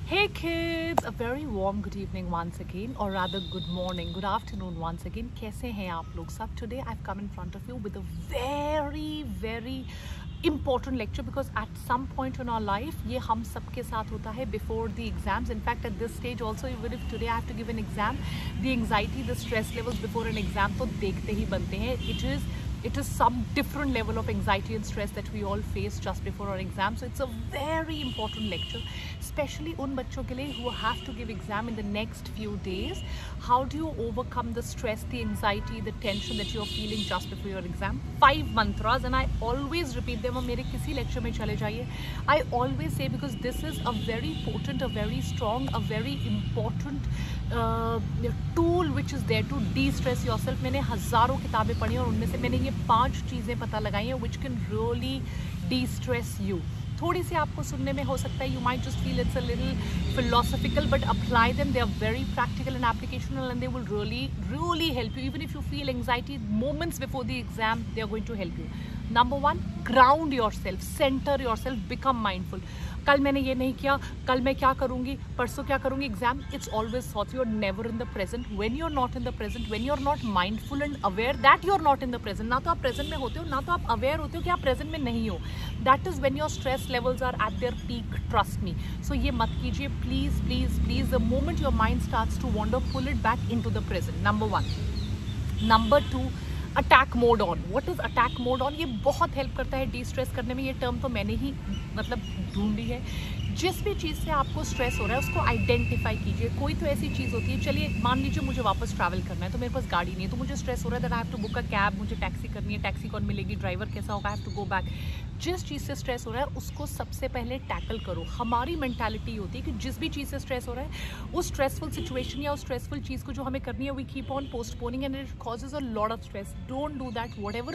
Hey kids, a very warm good evening once again, or rather good morning, good afternoon once again. कैसे हैं आप लोग सब? Today I've come in front of you with a very important lecture because at some point in our life ये हम सबके साथ होता है before the exams. In fact, at this stage also, even if today I have to give an exam, the anxiety, the stress levels before an exam तो देखते ही बनते हैं. It is some different level of anxiety and stress that we all face just before our exam. So it's a very important lecture, especially उन बच्चों के लिए who have to give exam in the next few days. How do you overcome the stress, the anxiety, the tension that you're feeling just before your exam? 5 mantras, and I always repeat them. मेरे किसी lecture में चले जाइए, I always say, because this is a very potent, a very strong, a very important tool which is there to de-stress yourself. मैंने हज़ारों किताबें पढ़ी और उनमें से मैंने ये 5 चीज़ें पता लगाई हैं which can really de-stress you. थोड़ी सी आपको सुनने में हो सकता है, you might just feel it's a little philosophical, but apply them. They are very practical and applicational, and they will really help you. Even if you feel anxiety moments before the exam, they are going to help you. Number 1, ground yourself, center yourself, become mindful. कल मैंने ये नहीं किया, कल मैं क्या करूँगी, परसों क्या करूँगी, exam. It's always thoughts. You're never in the present. When you're not in the present, when you're not mindful and aware that you're not in the present, ना तो आप present में होते हो, ना तो आप aware होते हो कि आप present में नहीं हो. That is when your stress levels are at their peak. Trust me. So ये मत कीजिए, please. The moment your mind starts to wander, pull it back into the present. Number 1. Number 2. Attack mode on. What is attack mode on? ये बहुत help करता है D stress करने में. ये टर्म तो मैंने ही ढूंढी है. जिस भी चीज़ से आपको स्ट्रेस हो रहा है उसको आइडेंटिफाई कीजिए. कोई तो ऐसी चीज़ होती है, चलिए मान लीजिए मुझे वापस ट्रैवल करना है, तो मेरे पास गाड़ी नहीं है, तो मुझे स्ट्रेस हो रहा है, that I have to book a cab, मुझे टैक्सी करनी है, टैक्सी कौन मिलेगी, ड्राइवर कैसा होगा, I have to go back. जिस चीज़ से स्ट्रेस हो रहा है उसको सबसे पहले टैकल करो. हमारी मेंटालिटी होती है कि जिस भी चीज़ से स्ट्रेस हो रहा है उस स्ट्रेसफुल सिचुएशन या उस स्ट्रेसफुल चीज़ को जो हमें करनी है, we keep on postponing and it causes a lot of stress. Don't do that. whatever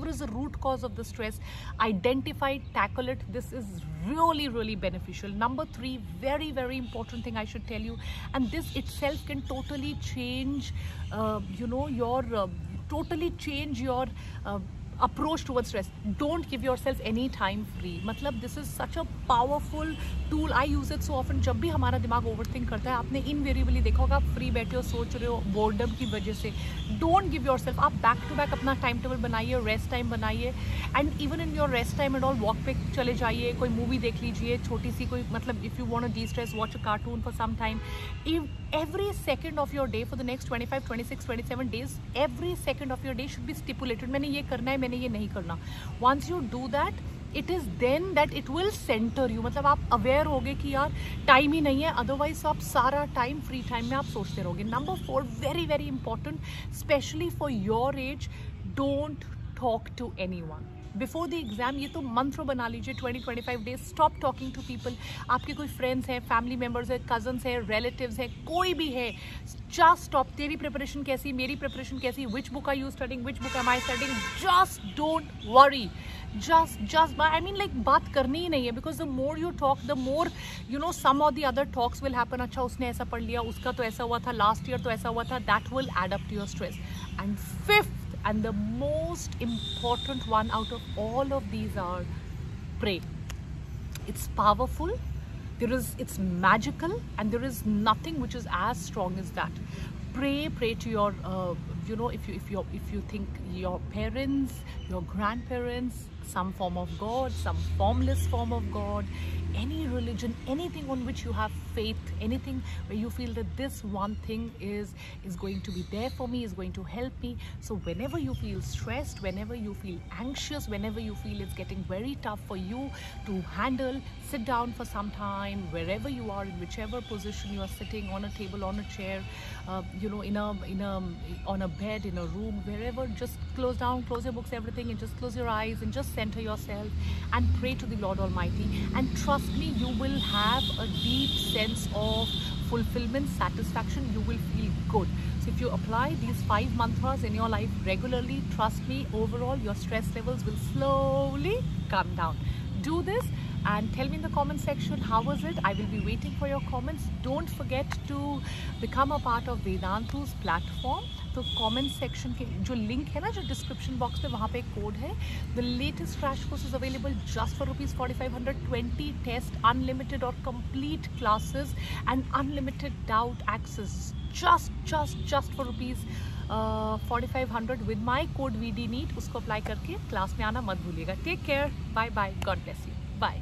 is the root cause of the stress, identify it, tackle it. This is really beneficial. Number 3, very important thing I should tell you, and this itself can totally change your approach towards stress. Don't give yourself any time free. मतलब this is such a powerful tool. I use it so often. जब भी हमारा दिमाग overthink करता है, आपने invariably देखा होगा, आप फ्री बैठे हो, सोच रहे हो boredom की वजह से, don't give yourself. आप back to back अपना टाइम टेबल बनाइए, रेस्ट टाइम बनाइए, and even in your rest time and all, walk पे चले जाइए, कोई मूवी देख लीजिए छोटी सी, कोई मतलब if you want to de-stress, watch a cartoon for some time. Every second of your day for the next 25, 26, 27 days, every second of your day should be stipulated. मैंने ये करना है, मैंने ये नहीं करना. Once you do that, it is then that it will center you. मतलब आप अवेयर होगे कि यार टाइम ही नहीं है, अदरवाइज आप सारा टाइम फ्री टाइम में आप सोचते रहोगे. Number 4, very important, especially for your age, don't talk to anyone before the exam. ये तो मंत्र बना लीजिए. 20-25 days stop talking to people. आपके कोई फ्रेंड्स हैं, फैमिली मेम्बर्स हैं, कजन्स हैं, रिलेटिव्स हैं, कोई भी है, जस्ट स्टॉप. तेरी प्रिपरेशन कैसी, मेरी प्रिपरेशन कैसी, which book are you studying, which book am I studying, just don't worry. just I mean, like, बात करनी ही नहीं है, because the more you talk, the more some of the other talks will happen. अच्छा उसने ऐसा पढ़ लिया, उसका तो ऐसा हुआ था, लास्ट ईयर तो ऐसा हुआ था. that will add up to your stress. And 5th and the most important one out of all of these are pray. It's powerful, it's magical, and there is nothing which is as strong as that. Pray to your if you think your parents, your grandparents, some form of God, some formless form of God, any religion, anything on which you have faith, anything where you feel that this one thing is going to be there for me, is going to help me. So whenever you feel stressed, whenever you feel anxious, whenever you feel it's getting very tough for you to handle, sit down for some time, wherever you are, in whichever position you are sitting, on a table, on a chair, on a bed, in a room, wherever, just close your books, everything, and just close your eyes and just center yourself and pray to the Lord Almighty. And trust me, you will have a deep sense of fulfillment, satisfaction. You will feel good. So if you apply these 5 mantras in your life regularly, trust me, overall your stress levels will slowly come down. Do this. and tell me in the comment section how was it. I will be waiting for your comments. Don't forget to become a part of Vedantu's platform. तो comment section के जो link है ना, जो description box में, वहाँ पे एक कोड है. The latest crash course is available just for ₹4500. 20 test, unlimited और complete classes and unlimited doubt access just for ₹4500 with my code VDNEET. उसको अप्लाई करके क्लास में आना मत भूलिएगा. Take care, bye bye, God bless you, bye.